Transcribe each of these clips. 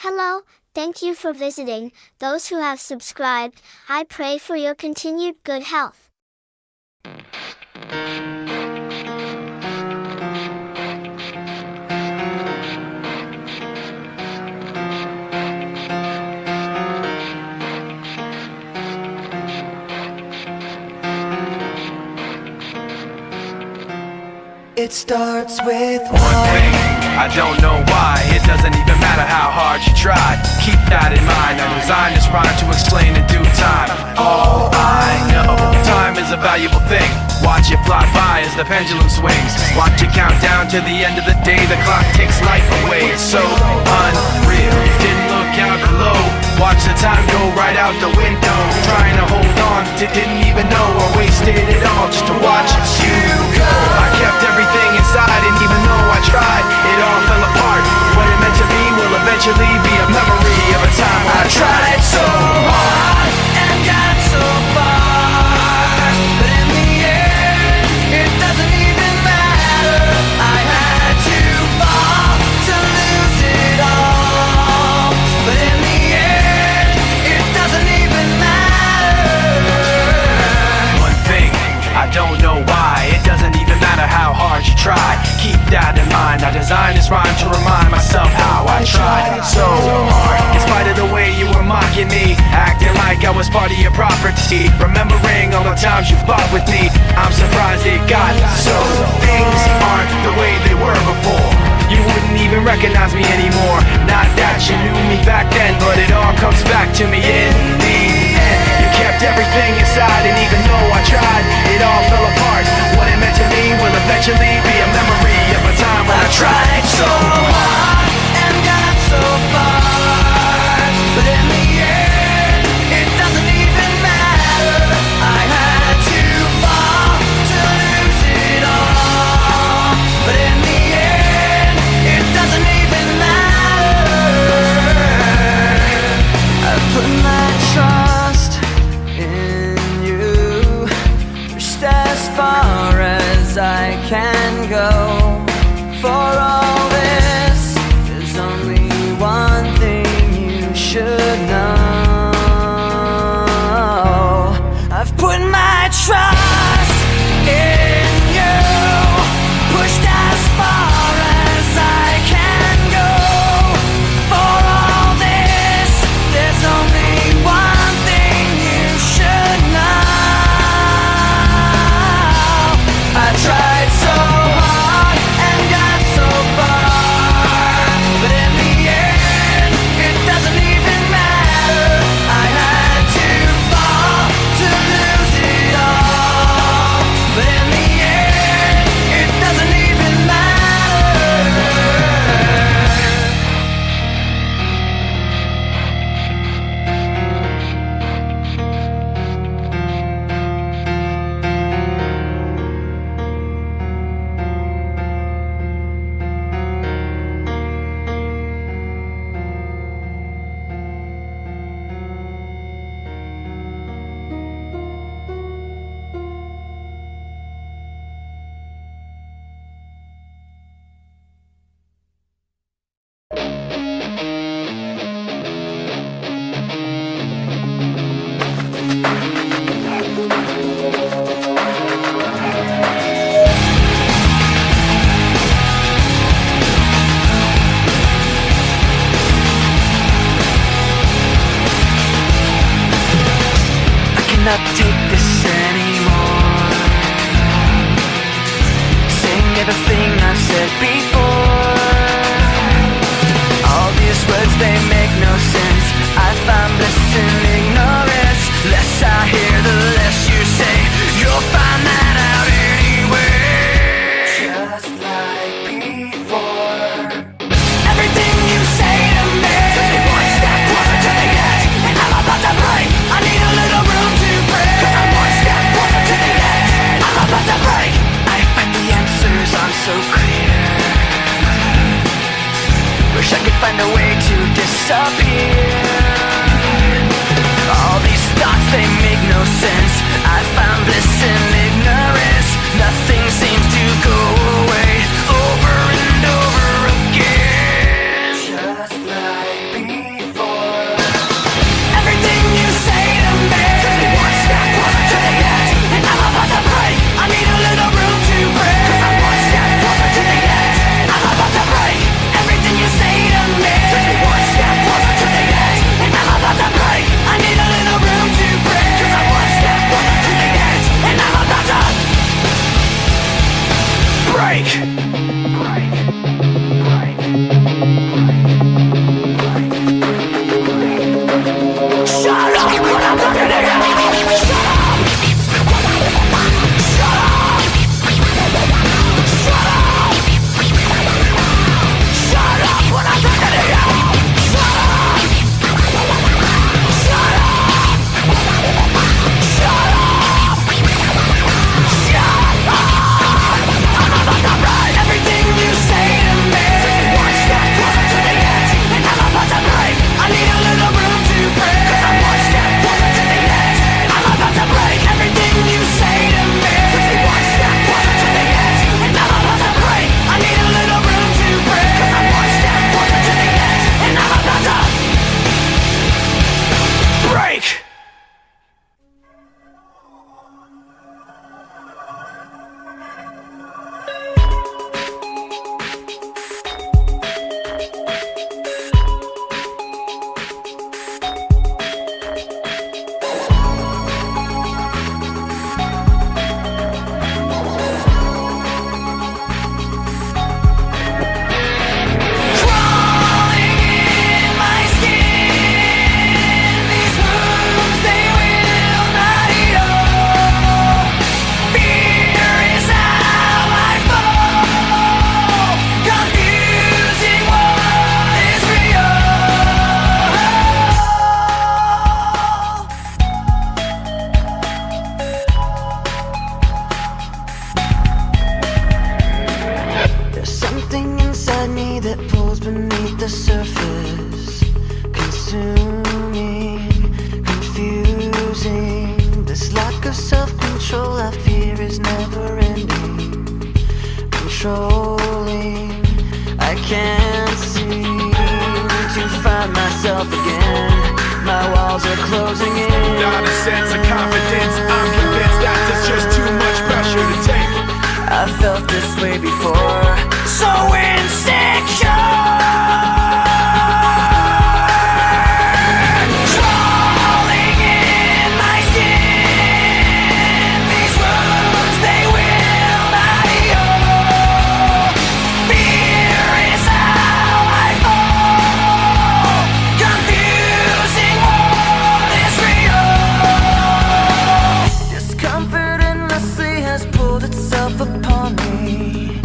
Hello, thank you for visiting. Those who have subscribed, I pray for your continued good health. It starts with one thing, I don't know why. It doesn't even matter how hard you try. Keep that in mind. I designed this rhyme to explain in due time. All I know, time is a valuable thing. Watch it fly by as the pendulum swings. Watch it count down to the end of the day. The clock takes life away. It's so unreal. Didn't look out below. Watch the time go right out the window. Trying to hold on to didn't even know I wasted it all just to watch you go. I kept everything inside, and even though I tried, it all fell apart. What it meant to be will eventually be a memory of a time when I tried so hard and got so far, but in the end, it doesn't even matter. I had to fall to lose it all, but in the end, it doesn't even matter. One thing, I don't know why. It doesn't even matter how hard you try. Keep that in mind. I designed this rhyme to remind myself how I tried so hard. In spite of the way you were mocking me, acting like I was part of your property, remembering all the times you fought with me, I'm surprised it got so. Things aren't the way they were before. You wouldn't even recognize me anymore. Not that you knew me back then, but it all comes back to me in the end. You kept everything inside, and even though I tried, it all fell apart. What it meant to me will eventually be a memory of a time when I tried so hard and got so far, but in the end, it doesn't even matter. I had to fall to lose it all, but in the end, it doesn't even matter. I've put my trust in you, pushed as far as I can go. For all this, there's only one thing you should know. I've put my trust in you, pushed as far as I can go. For all this, there's only one thing you should know. I tried so hard and got so far, but in the end, it doesn't even matter. I had to fall to lose it all, but in the end, it doesn't even matter. I cannot take this anymore. Saying everything I've said before. All these words, they make no sense. I find bliss in ignorance. Less I hear, the less you say. You'll find that out anyway. Just like before. Everything you say to me says me one step closer to the edge, and I'm about to break. I need a little room to breathe, 'cause I'm one step closer to the edge. I'm about to break. I find the answers aren't so clear. Wish I could find a way to disappear. All these thoughts, they make no sense. I found bliss in ignorance. Nothing seems to go away over and over again. Just like before. consuming, confusing. This lack of self-control I fear is never ending. Controlling, I can't seem to find myself again. My walls are closing in. Not a sense of confidence, I'm convinced that there's just too much pressure to take. I felt this way before, so insecure. Crawling in my skin, these wounds they will not heal. Fear is how I fall, confusing what is real. Discomfort endlessly has pulled itself upon me,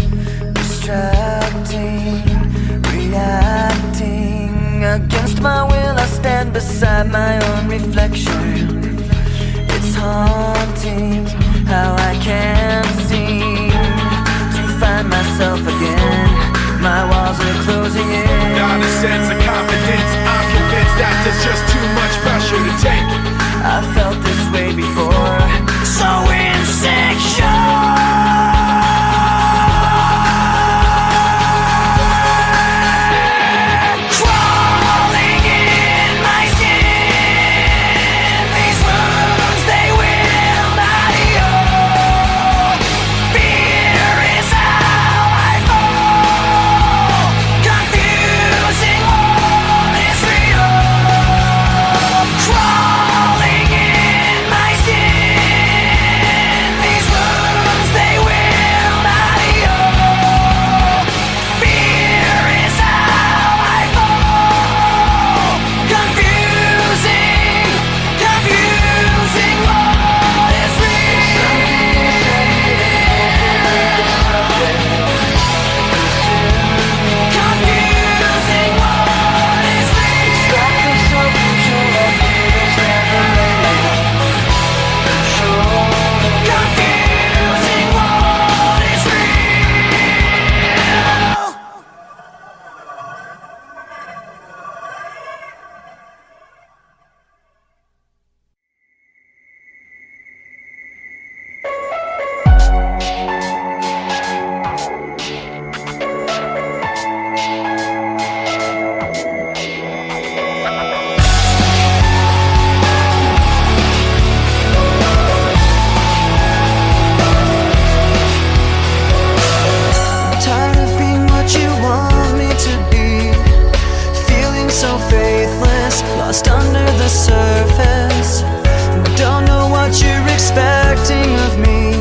distracting, reacting. Against my will I stand beside my own reflection. It's haunting how I can't seem to find myself again. My walls are closing in. Not a sense of confidence, I'm convinced that there's just too much pressure to take. I felt this way before, so insecure. Lost under the surface, don't know what you're expecting of me.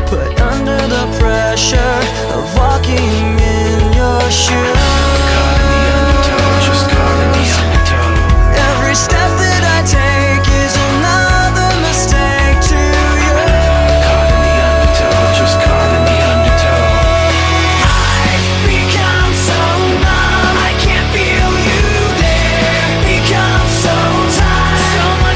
Put under the pressure of walking in your shoes. Caught in the undertow, just caught in the undertow. Every step that I take is another mistake to you. Caught in the undertow, just caught in the undertow. I've become so numb, I can't feel you there. Become so tired, so much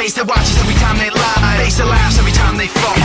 face that watches every time they lie, face that laughs every time they fall.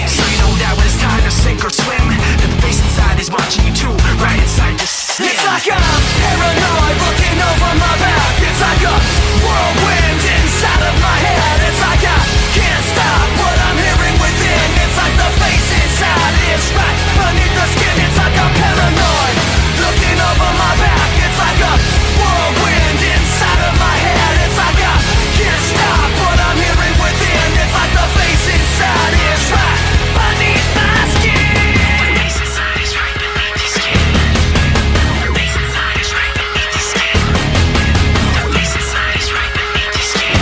So you know that when it's time to sink or swim, that the face inside is watching you too, right inside your skin. It's like I'm paranoid looking over my back. It's like a whirlwind inside of my head. It's like I can't stop what I'm hearing within. It's like the face inside is right beneath the skin. It's like I'm paranoid looking over my back. It's like a whirlwind inside of my head. It's like I can't stop what I'm hearing within. It's like the face inside is right beneath my skin. The face inside is right beneath the skin. The face inside is right beneath the skin. The face inside is right beneath the skin.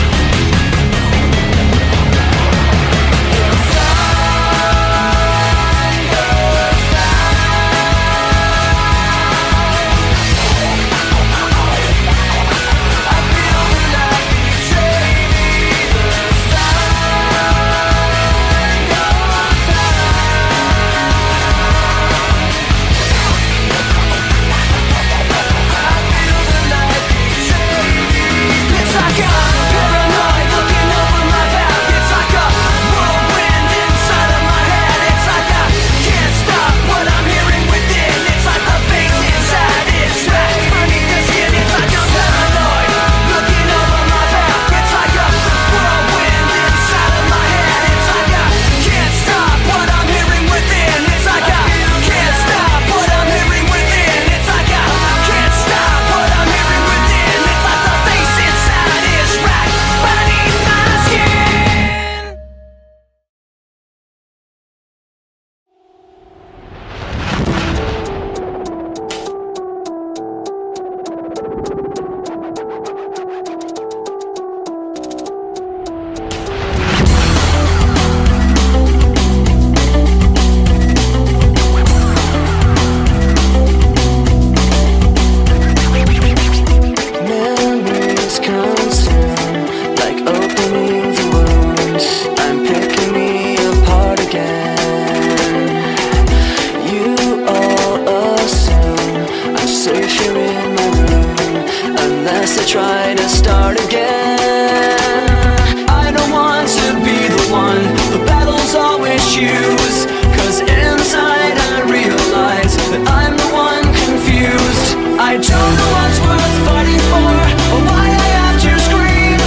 It's like I'm paranoid looking over my back. It's like a whirlwind inside of my head. It's like I can't stop what I'm hearing within. It's like the face inside is right beneath the skin. It's like I'm paranoid looking over my back. It's like a whirlwind inside of my head. It's like I can't stop what I'm hearing within. It's like I can't stop what I'm hearing within. It's like I can't stop what I'm hearing within. It's like the face inside is right beneath my skin. Memories constant, like opening the wounds. I'm picking me apart again. You all assume I'm safe here in my room, unless I try to start again. I don't want to be the one the battles always choose, 'cause inside I realize that I'm the one confused. I don't know what's worth fighting for, or why I have to scream.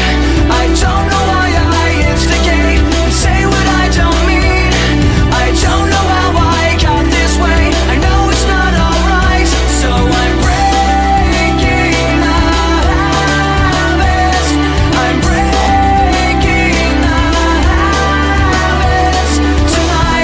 I don't know why I instigate and say what I don't mean. I don't know how I got this way. I know it's not alright, so I'm breaking the habits. I'm breaking the habits. Tonight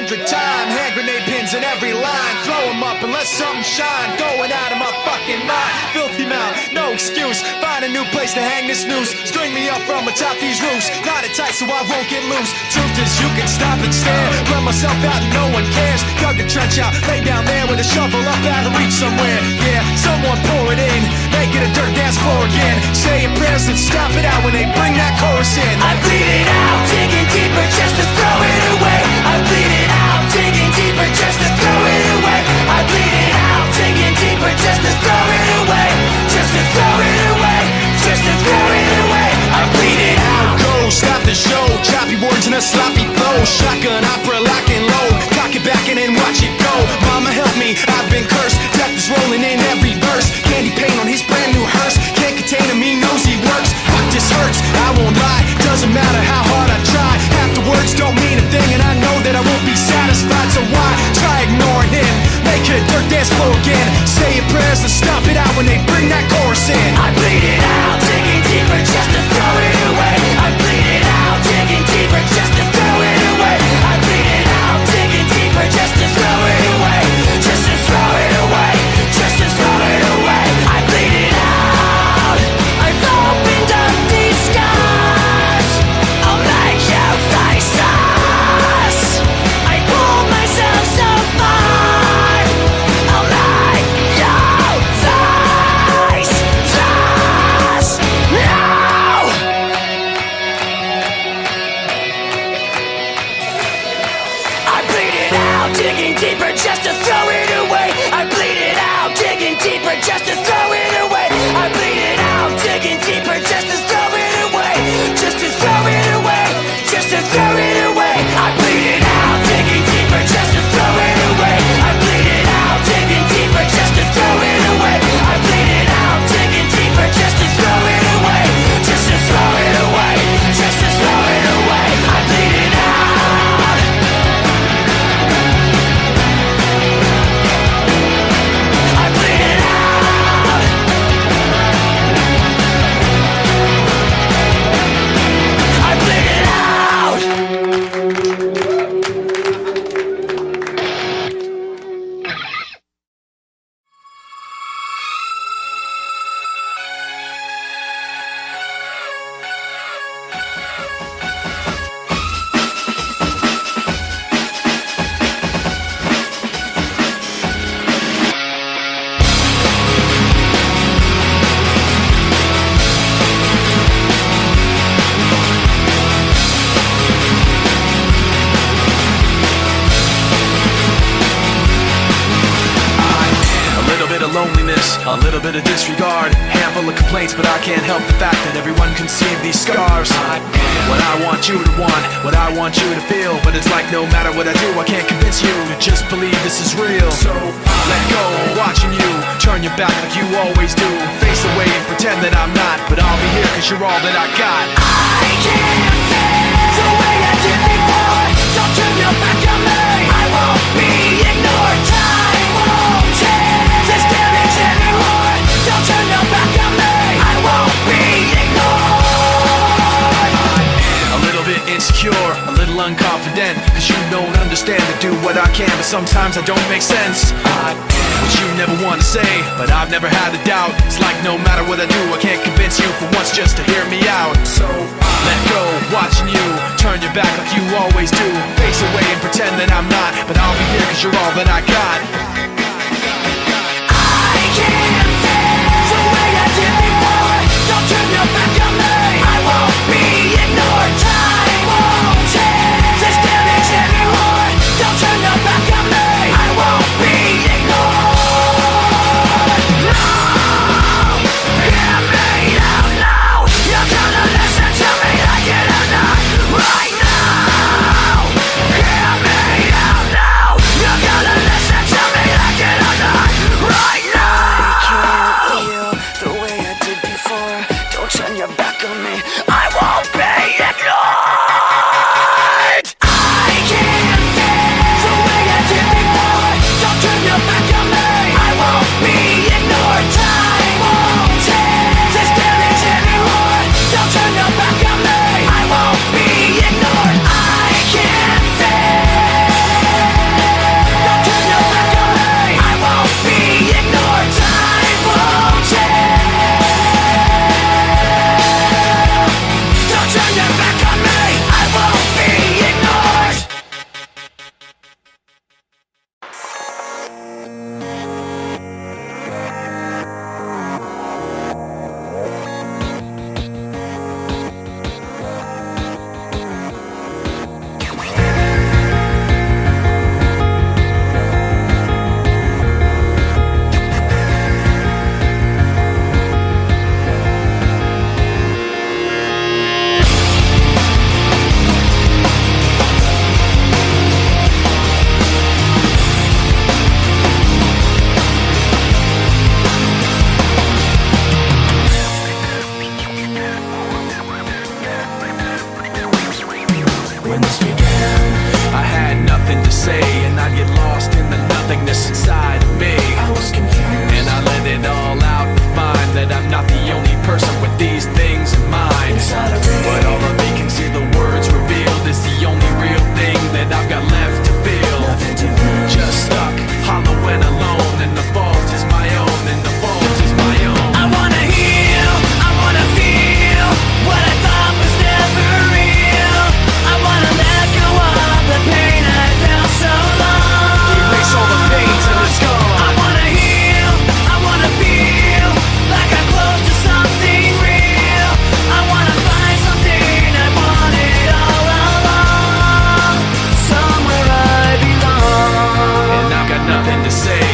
100 times. Hand grenade pins in every line. Throw them up and let something shine. Going out of my fucking mind. Filthy mouth, no excuse. Find a new place to hang this noose. String me up from atop these roofs. Knot it tight so I won't get loose. Truth is you can stop and stare. Run myself out and no one cares. Dug a trench out, lay down there with a shovel up out of reach somewhere. Yeah, someone pour it in. Make it a dirt dance floor again. Saying prayers and stop it out when they bring that chorus in. I bleed it out, digging deeper just to throw it away. I bleed it out, digging deeper just to throw it away. I bleed it out, digging deeper just to throw it away. Just to throw it away. Just to throw it away. I bleed it out. Go, stop the show. Choppy words in a sloppy flow. Shotgun opera, lock and load. Cock it back and then watch it go. Mama help me, I've been cursed. Death is rolling in every verse. Candy paint on his brand new hearse. Can't contain him, he knows he works. Fuck, this hurts, I won't lie. Doesn't matter how hard I try. Half the words don't mean a thing, and I know that I won't be satisfied. So why try ignoring him? Make it a dirt dance floor again. Say your prayers and stomp it out when they bring that chorus in. I bleed it out, digging deeper just to throw it away. I bleed it out, digging deeper just to throw it away. I bleed it out, digging deeper just to throw it away. Just to throw it away. Just to throw it away. I bleed it out. I've opened up these scars. I'll make you face us. I pulled myself so far. I'll make you face us. No! I bleed it out, digging deeper just to throw it away. I bleed it out, digging deeper just to throw it away. I bleed it out, digging deeper just to throw it away. Just to throw it away. Just to throw it away. I bleed it out, digging deeper just to throw it away. I bleed it out, digging deeper just to throw it away. I bleed it out, digging deeper just to throw it away. Just to throw it away. Just to throw it away. I bleed it out. I bleed it out. I bleed it out. A little bit of loneliness, a little bit of disregard. Handful of complaints, but I can't help the fact that everyone can see these scars. What I want you to want, what I want you to feel. But it's like no matter what I do, I can't convince you to just believe this is real. So let go, I'm watching you. Turn your back like you always do. Face away and pretend that I'm not. But I'll be here cause you're all that I got. I can't feel the way I did before. Don't turn your back on me. I won't be ignored. Time won't change this damage anymore. Don't turn your back on me. I won't be ignored. A little bit insecure, a little unconfident. Cause you don't understand to do what I can, but sometimes I don't make sense. What you never want to say, but I've never had a doubt. It's like no matter what I do, I can't convince you for once just to hear me out. So let go, watching you. Turn your back like you always do. Face away and pretend that I'm not. But I'll be here cause you're all that I got. I can't feel the way I did before. Don't turn your back on me. I won't be ignored. Time won't change this damage anymore. Don't turn your back on me. I won't be ignored. No, hear me out now. You're gonna listen to me like it or not. Right now, hear me out now. You're gonna listen to me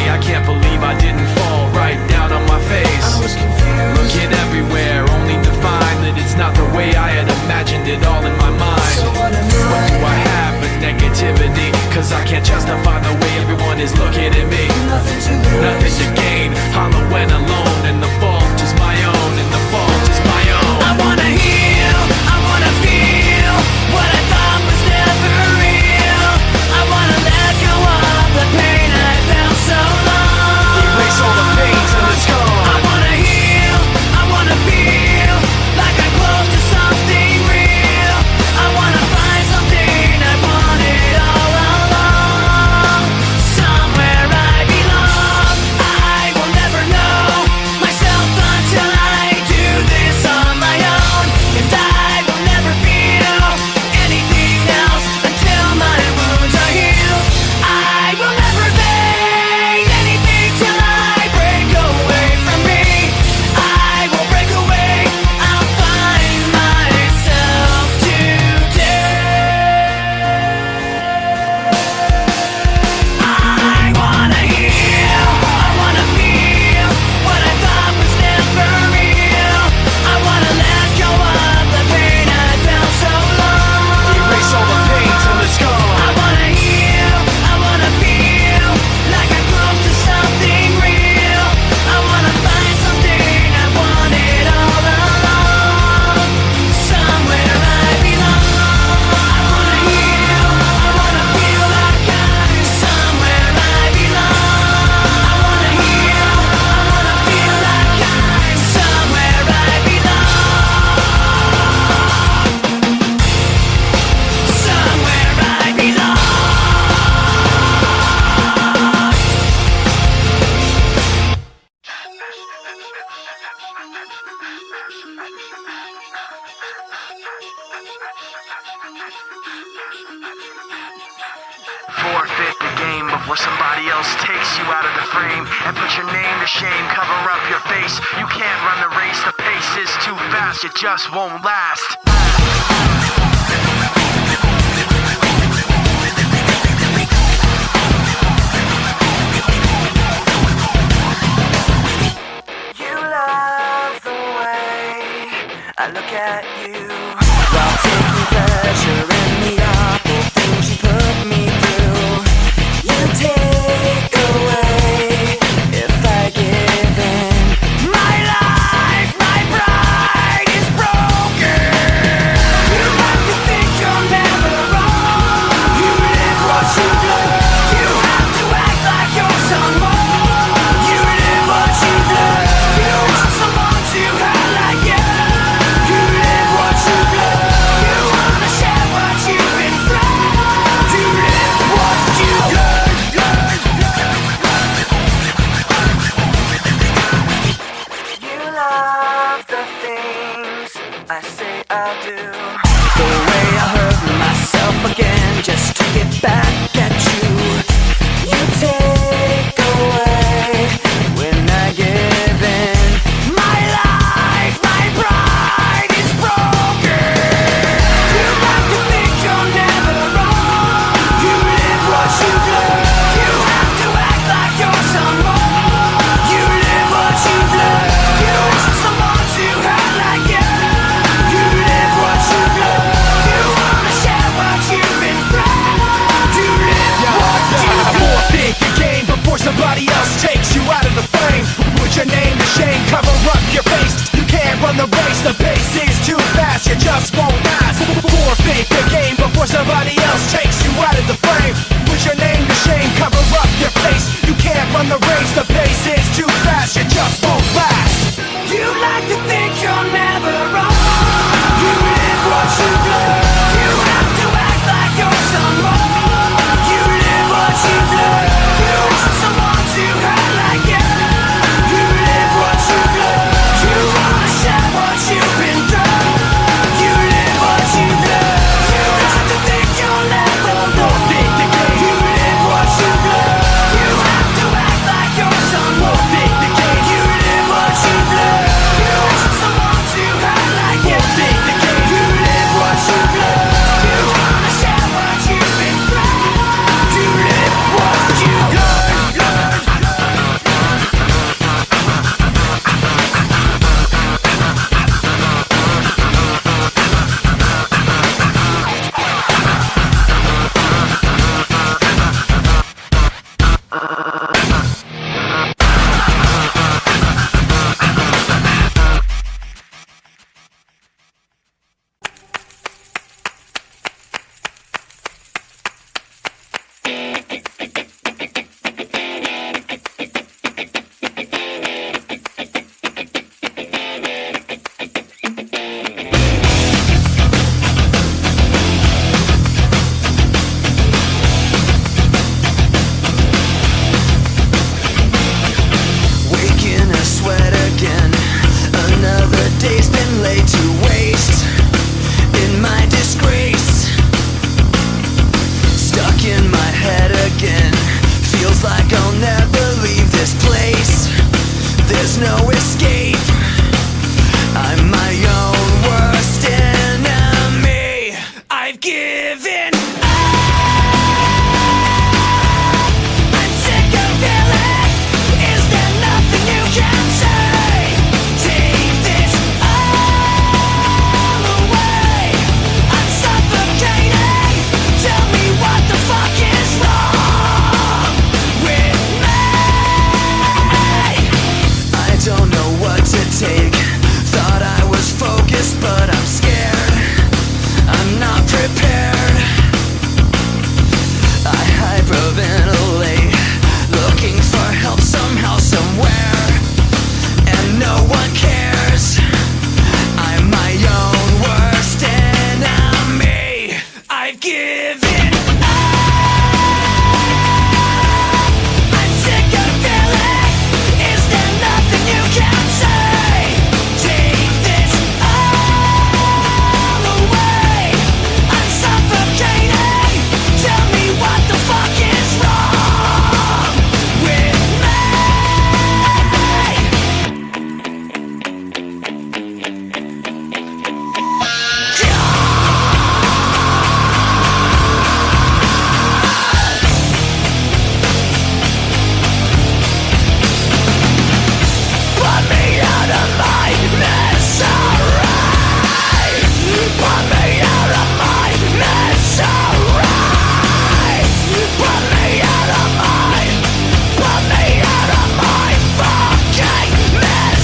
I can't believe I didn't fall right down on my face. I was confused, looking everywhere, only to find that it's not the way I had imagined it all in my mind. So what am What do I have but negativity? Cause I can't justify the way everyone is looking at me. Nothing to lose, Nothing to gain, hollow and alone, and the fault is my own, and the fault is my own. I wanna heal, I wanna feel what I thought was never real. I wanna let go of the pain I felt so long. Erase all the pain till it's gone. I wanna heal, I wanna feel like I'm close to something real. I wanna find something I wanted all along. Somewhere I belong. I will never know myself until I do this on my own. And I will never feel anything else until my wounds are healed. I will never fade anything till I break away from me. I will break away, I'll find myself today. I wanna heal, I wanna feel what I thought was never real. I wanna let go of the pain I felt so long. Erase all the pain till it's gone. I wanna heal, I wanna feel like I'm close to something real. I wanna find something I wanted all along. Somewhere I belong. I wanna heal, I wanna feel like I'm somewhere I belong. I wanna heal, I wanna feel like I'm somewhere I belong. Somewhere I belong. 'Forfeit the game before somebody else takes you out of the frame and put your name to shame, cover up your face. You can't run the race, the pace is too fast, it just won't last. You love the way I look at you while taking pleasure in the awful things you put me through. You take away if I give in. My life, my pride is broken. You like to think you're never wrong. You live what you do. You have to act like you're someone. You live what you do. You want someone to hurt like you. You live what you do. You wanna share what you've been through. You live what you do. You love the things I say I'll do. The way I hurt myself again just to get back at you. You take away when I give in. My life, my pride is broken. You like to think you're never wrong. You live what you do. You have to act like you're someone. You live what you do. You want someone to hurt like you. You live what you do. You wanna share what you've been through. You live what you do. Forfeit your game before somebody else takes you out of the frame. Put your name to shame, cover up your face. You can't run the race, the pace is too fast, you just won't last. Forfeit your game before somebody else takes you out of the frame. Put your name to shame, cover up your face. You can't run the race, the pace is too fast, you just won't last. You like to think you're never wrong. You live what you do. You have to act like you're someone. You live what you do. You want someone to hurt like you. You live what you do. You wanna share what you've been through. You live what you do. You have to think you'll never know. You live what you do. You have to act like you're someone. You live what no escape. I'm my own worst enemy. I've given I'm sick of feeling. Is there nothing you can say? Take this all away. I'm suffocating. Tell me what the fuck is wrong with me. I don't know what to take. Thought I was focused, but I'm scared. I'm not prepared. I hyperventilate, looking for help somehow, somewhere, and no one cares. I'm my own worst enemy. I've given I'm sick of feeling. Is there nothing you can say? Take this all away. I'm suffocating. Tell me what the fuck is wrong with me. Put me out of my misery. Put me out of my misery. Put me out of my fucking misery.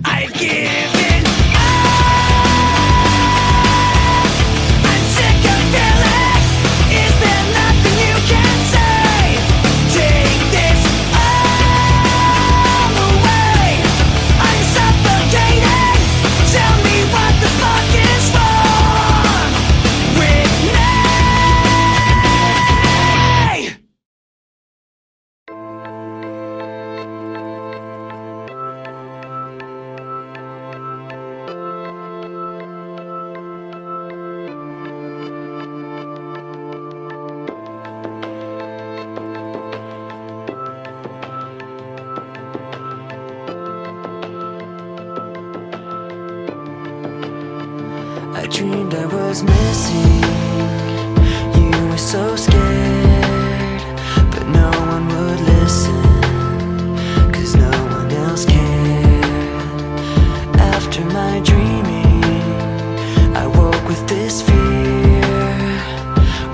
I've given I'm sick of feeling. Is there nothing you can say? Take this all away. I'm suffocating. Tell me what the fuck is wrong with me. I dreamed I was missing. You were so scared, but no one would listen, 'cause no one else cared. After my dreaming, I woke with this fear.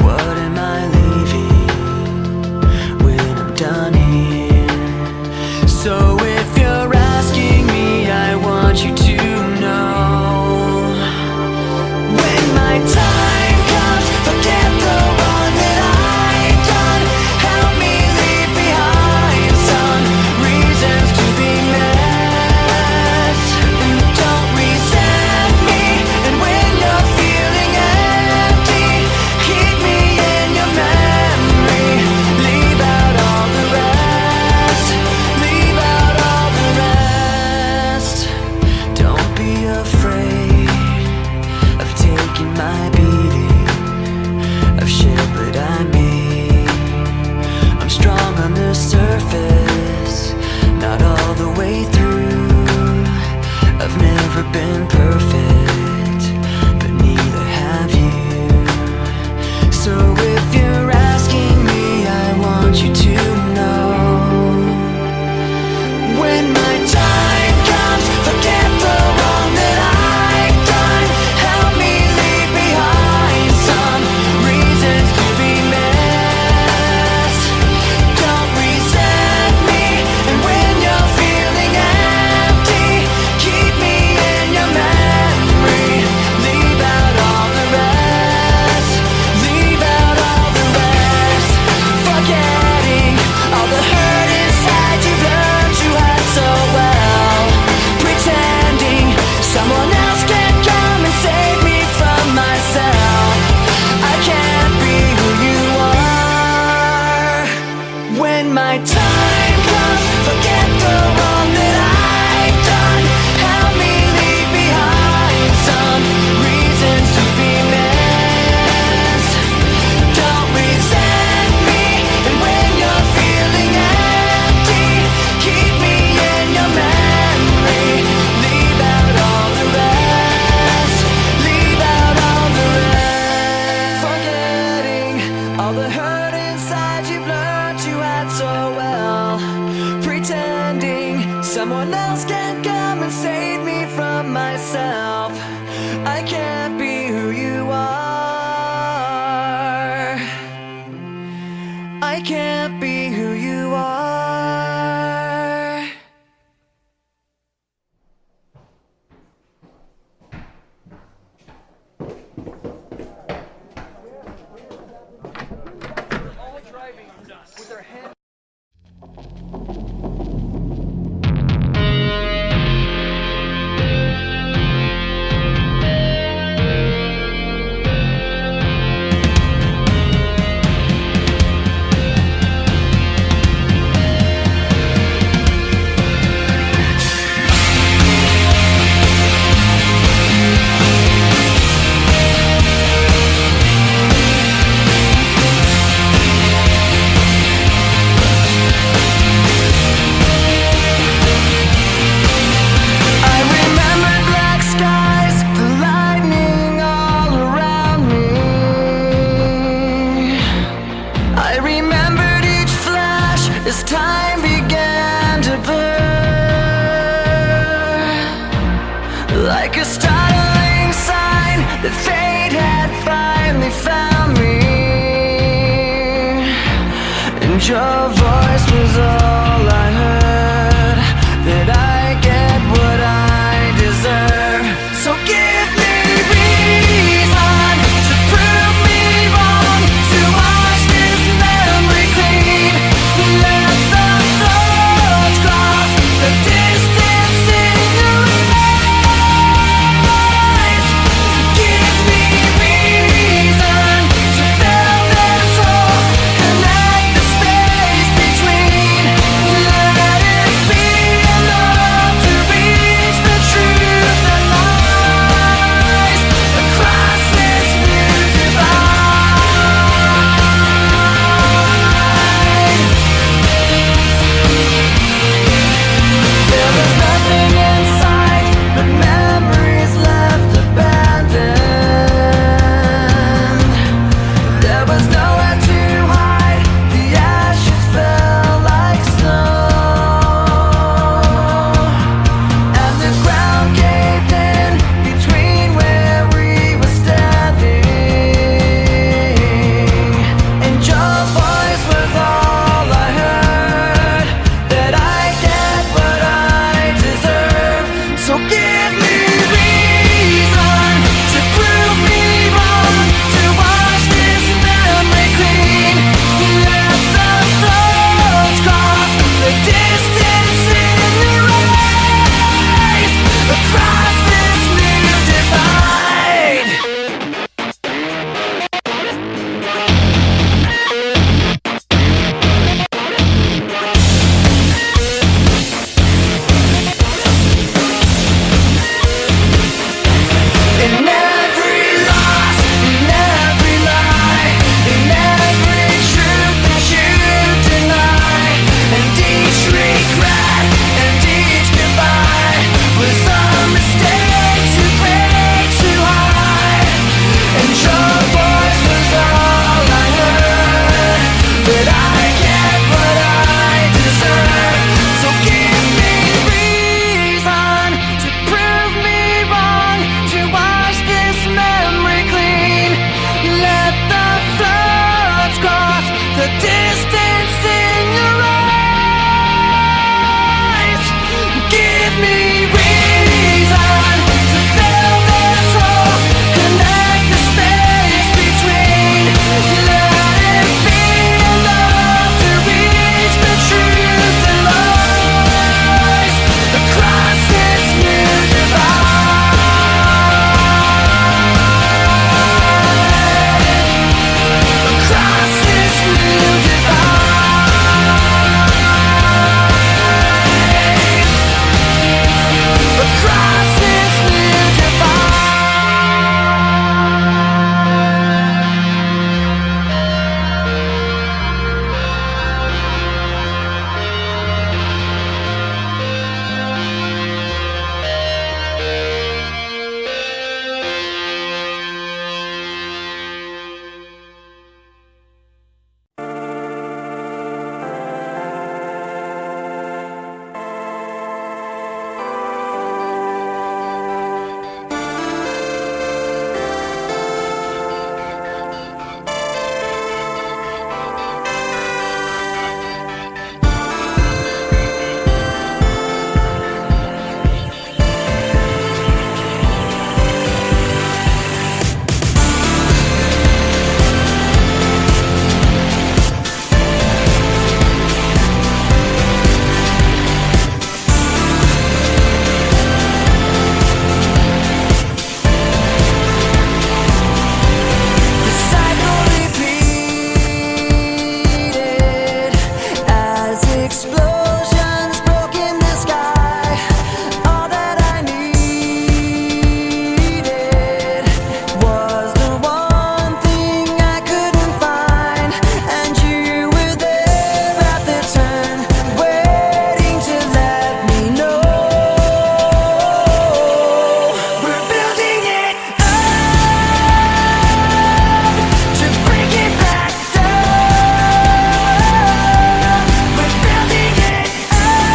What am I leaving when I'm done here? So if you're asking me, I want you to know. When my time comes, forget the wrong that I've done. Help me leave behind some reasons to be met. Don't resent me, and when you're feeling empty, keep me in your memory. Leave out all the rest. Leave out all the rest. Don't be afraid of taking my beating, of shit that I made. I'm strong on the surface, not all the way through. I've never been perfect, but neither have you. So if you're asking me, I want you to know. When my time comes, forget the wrong that I've done. Help me leave behind some reasons to be met. Don't resent me, and when you're feeling empty, keep me in your memory. Leave out all the rest. Leave out all the rest. Forgetting all the hurt inside you've learned to hide so well. Pretending someone else can come and save me from myself. I can't be who you are. When my time Someone else can come and save me from myself. I can't be who you are. I can't be who you are. All driving with their head. As time began to blur, like a startling sign that fate had finally found me, and your voice was all I heard, that I get what I deserve. So give me reason to prove me wrong, to wash this memory clean. Let the thoughts cross the distance in your eyes. Give me reason to fill this hole, connect the space between. Let it be enough. explosions broke in the sky. All that I needed was the one thing I couldn't find, and you were there at the turn, waiting to let me know. We're building it up to bring it back down. We're building it up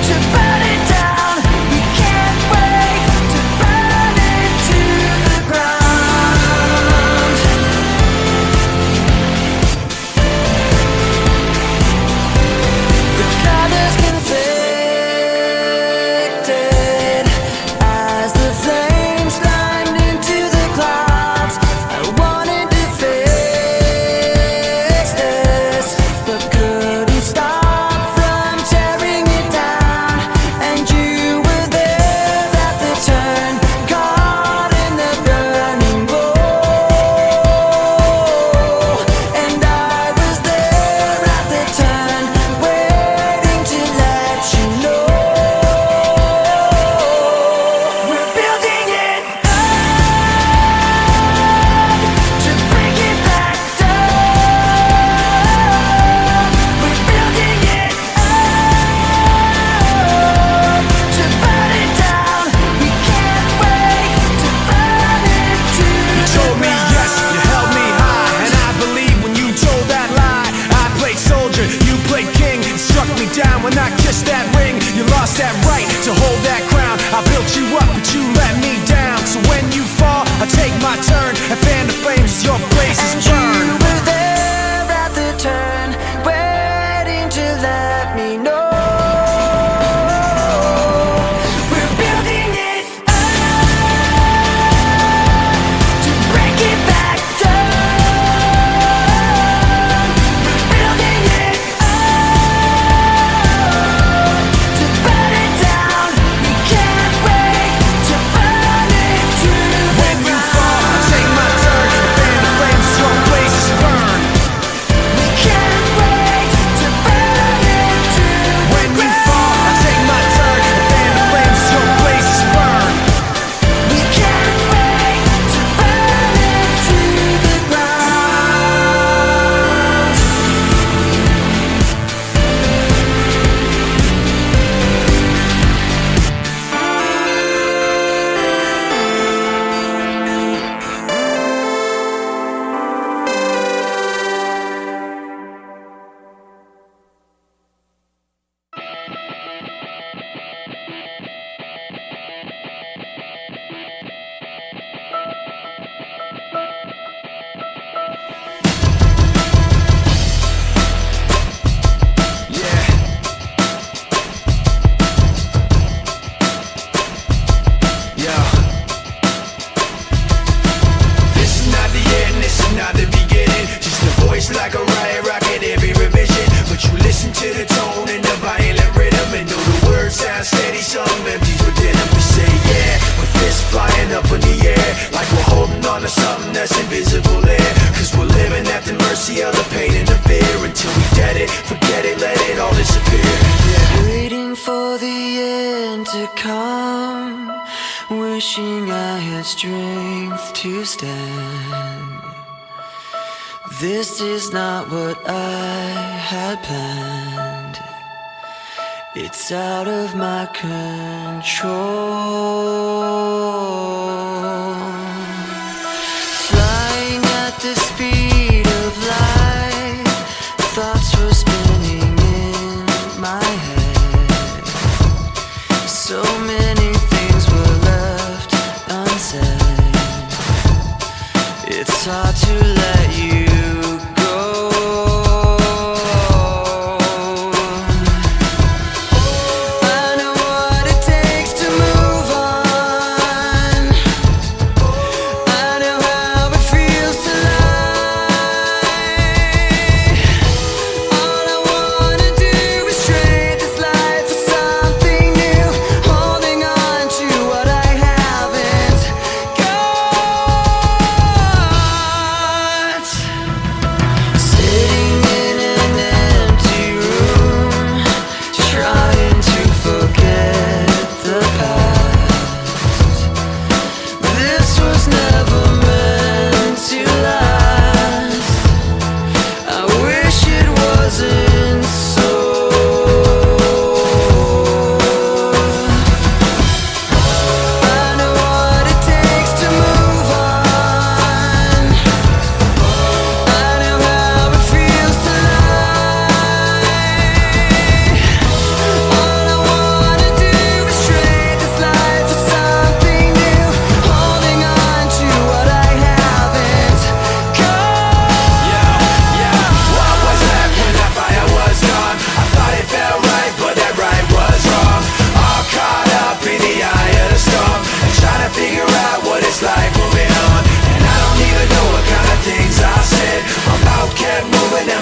to burn it down. We can't wait to burn it to the ground. The colors conflicted as the flames climbed into the clouds. I wanted to fix this, but couldn't stop from tearing it down. And you were there at the turn, caught in the burning glow. And I was there at the turn, waiting to let you know. We're building it up to bring it back down. We're building it up to burn it down. We can't wait to burn it to You told me yes, you held me high, and I believe when you told that lie. I played soldier, you played king. It struck me down when I kissed that ring. You lost that right to hold that crown. I built you up, but you let me down. So when you fall, I take my turn and fan the flames as your blazes And burn. you were there at the turn, waiting to let me know. We're building it up to break it back down. We're building it up to burn it down. We can't wait to burn it to When you fall, I take my turn and fan the flames as your blazes burn. We can't wait to burn it to When you fall, I take my turn and fan the flames as your blazes burn. We can't wait to burn it to the ground. Yeah. Yo. This is not the end, this is not the beginning. Just a voice like a riot rocket every revision. But you listen to the tone and the violent rhythm, and though the words sound steady, some empties within them. We say yeah, with fists flying up in the air, like we're holding on to something that's invisible there. Cause we're living at the mercy of the pain and the fear, until we get it, forget it, let it all disappear. Yeah. Waiting for the end to come, wishing I had strength to stand. This is not what I had planned. It's out of my control. Flying at the speed of light, thoughts were spinning in my head. So many things were left unsaid. It's hard to let you go. I know what it takes to move on.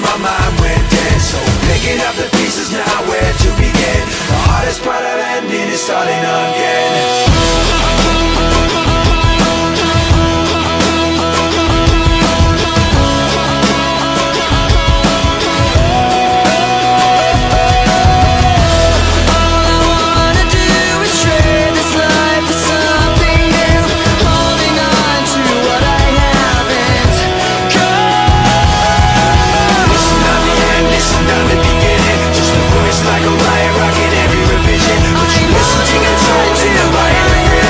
and my mind went dead. So picking up the pieces now, where to begin? The hardest part of ending is starting again. Like a riot rocket every revision. But you listen to your tones in the riot again.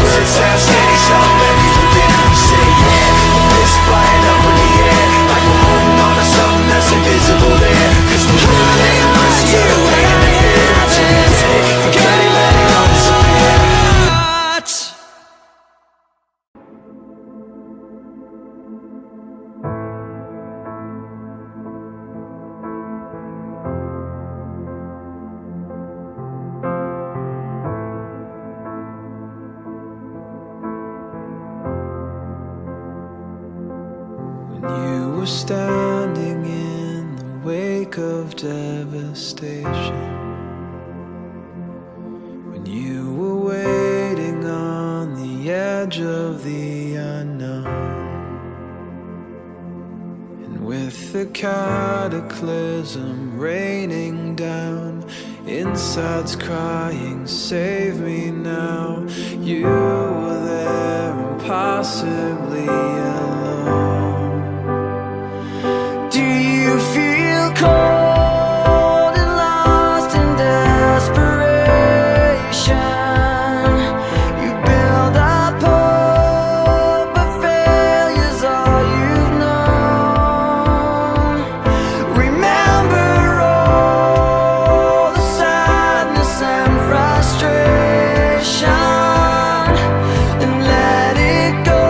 Words sound steady, something memories within. We say yeah, with fists flying up in the air, like we're holding on to something that's invisible there. Cause we're living in mercy of the weight and the fear. Forget it, let it all disappear. You were standing in the wake of devastation, when you were waiting on the edge of the unknown, and with the cataclysm raining down, insides crying, save me now. You were there impossibly alone. Do you feel cold and lost in desperation? You build up hope, but failure's all you've known. Remember all the sadness and frustration, and let it go.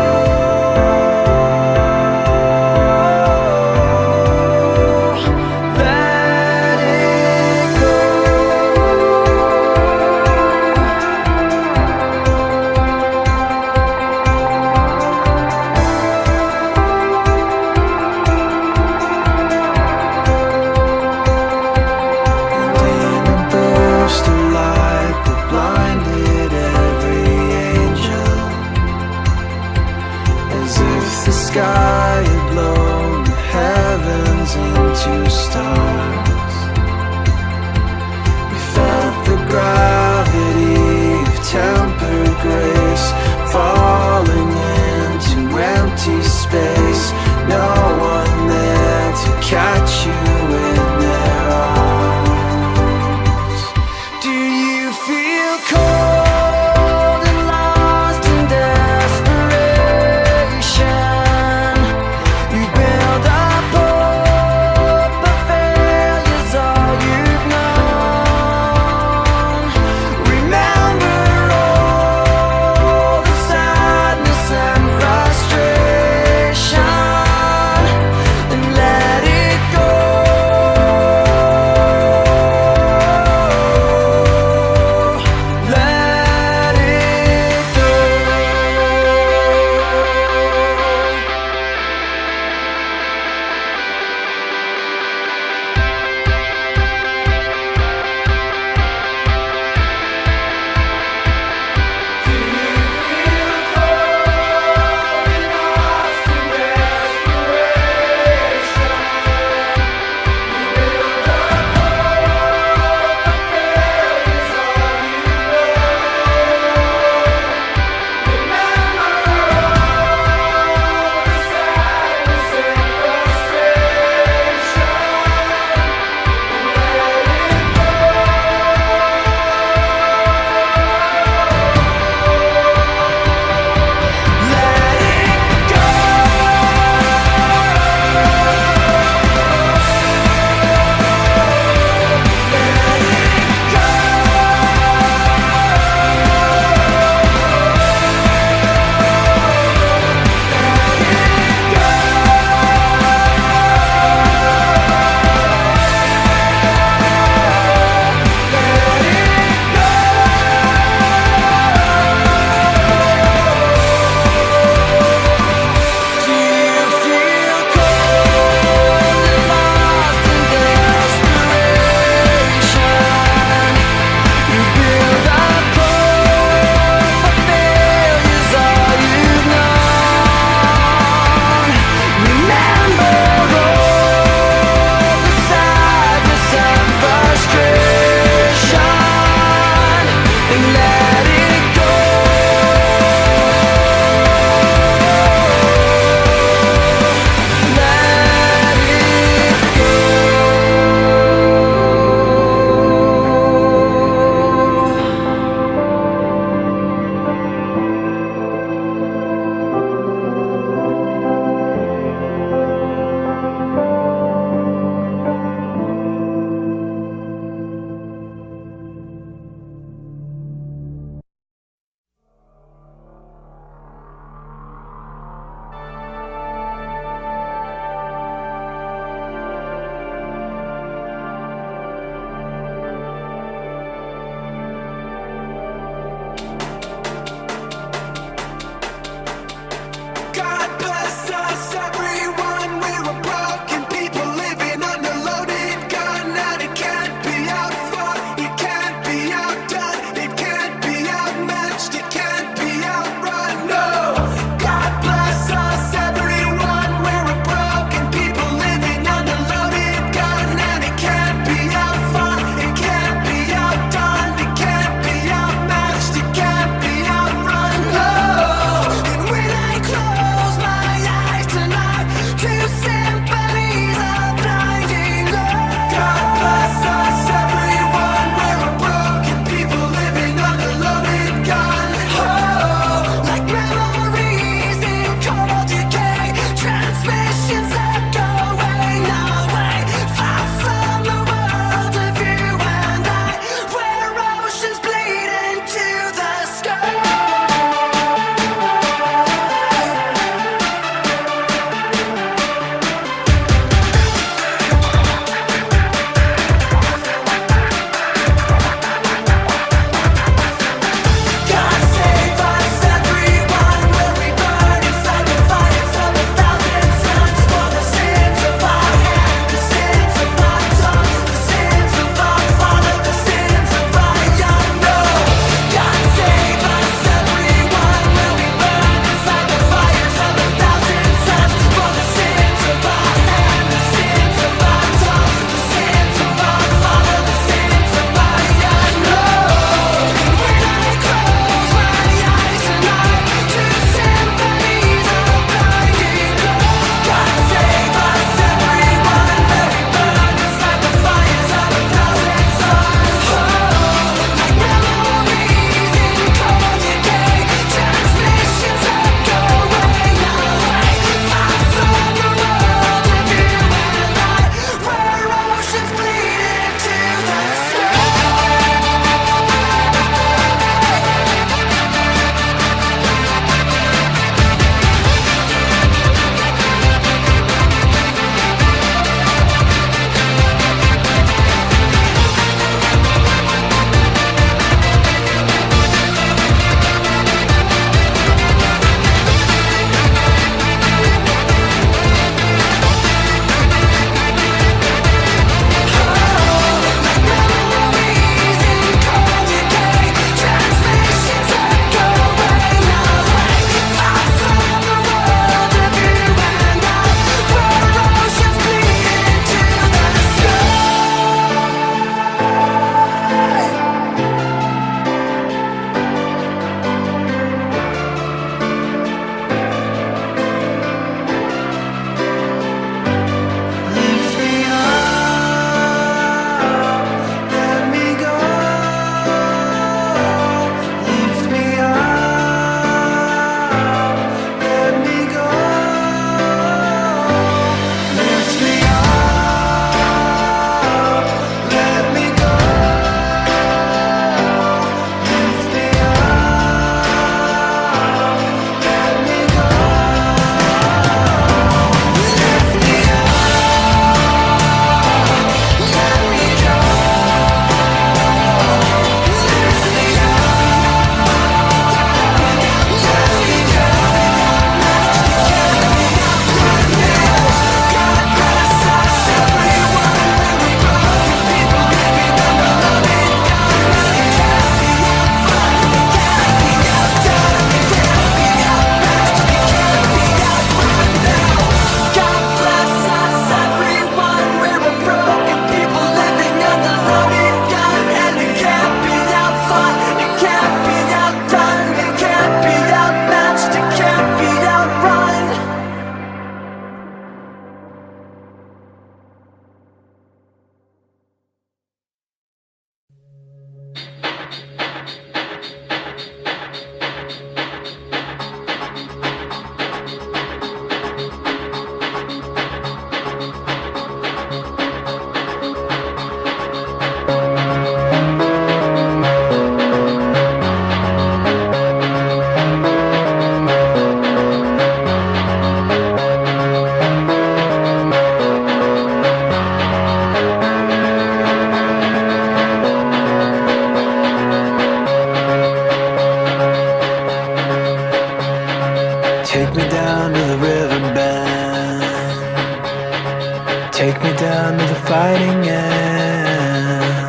Take me down to the fighting end.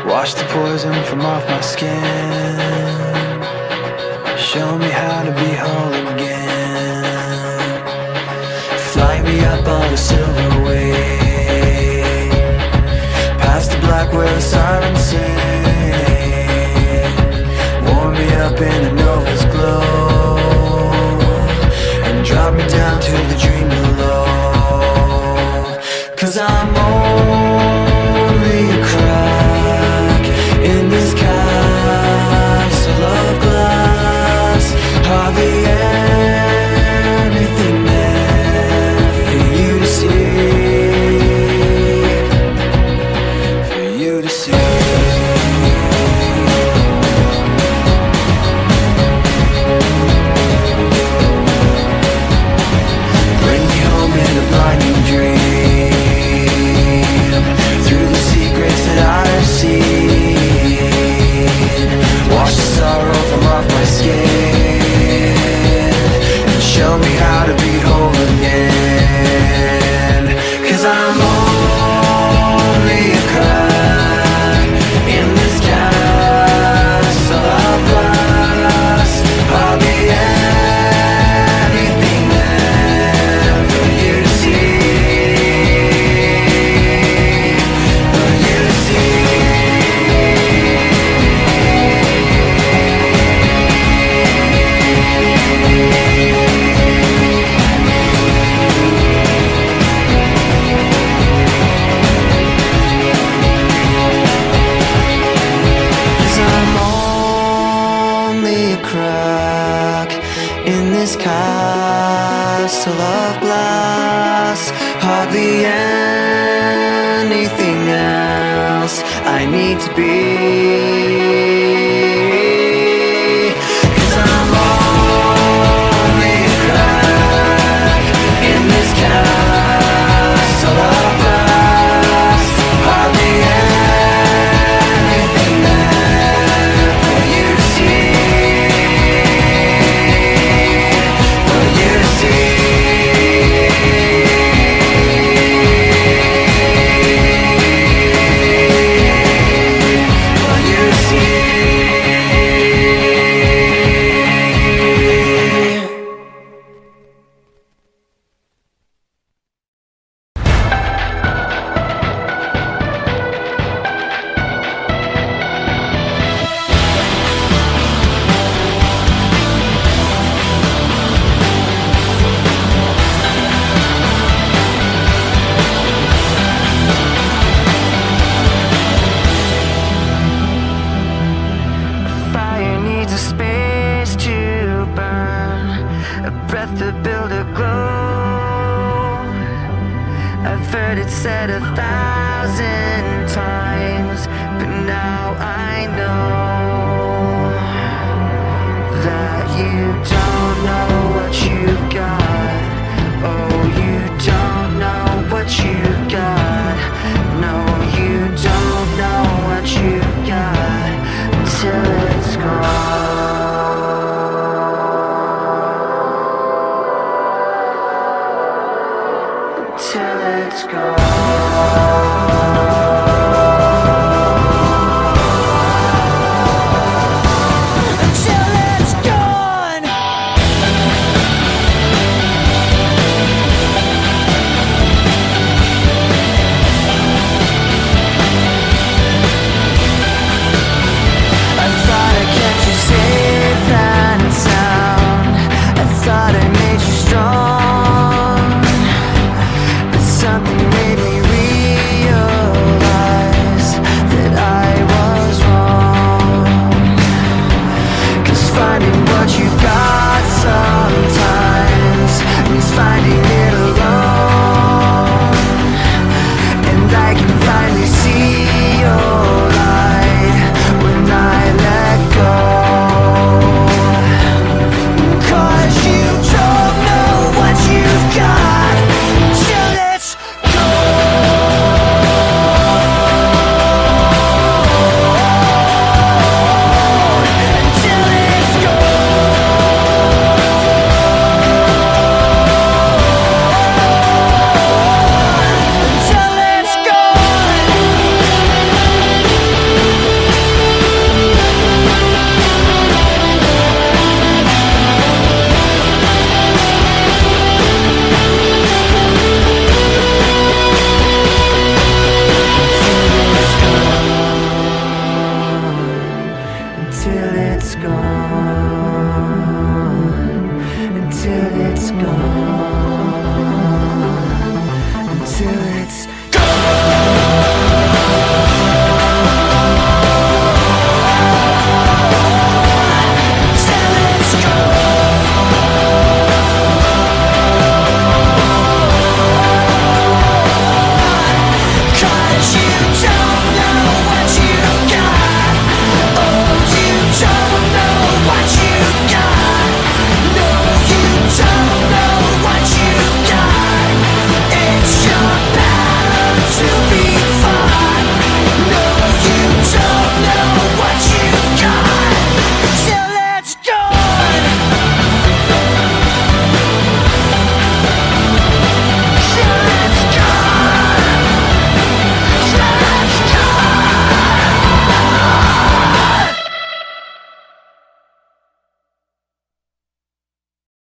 Wash the poison from off my skin. Show me how to be whole again. Fly me up on a silver wave, past the black where the sirens sing. Warm me up in a nova's glow, and drop me down to the dream below. 'Cause I'm only a crack in this castle of glass. Hardly anything there for you to see, for you to see. Bring me home in a blinding dream, through the secrets that I've seen. Wash the sorrow from off my skin, and show me how to be whole again. 'Cause I'm only a crack in this castle of glass. I'll be anything there for you to see, for you to see. Crack in this castle of glass. Hardly anything else I need to be. 'Cause I'm only a crack in this castle of glass. Hardly anything there for you to see. Fire needs a space to burn, a breath to build a glow. I've heard it said 1,000 times, but now I know that you don't.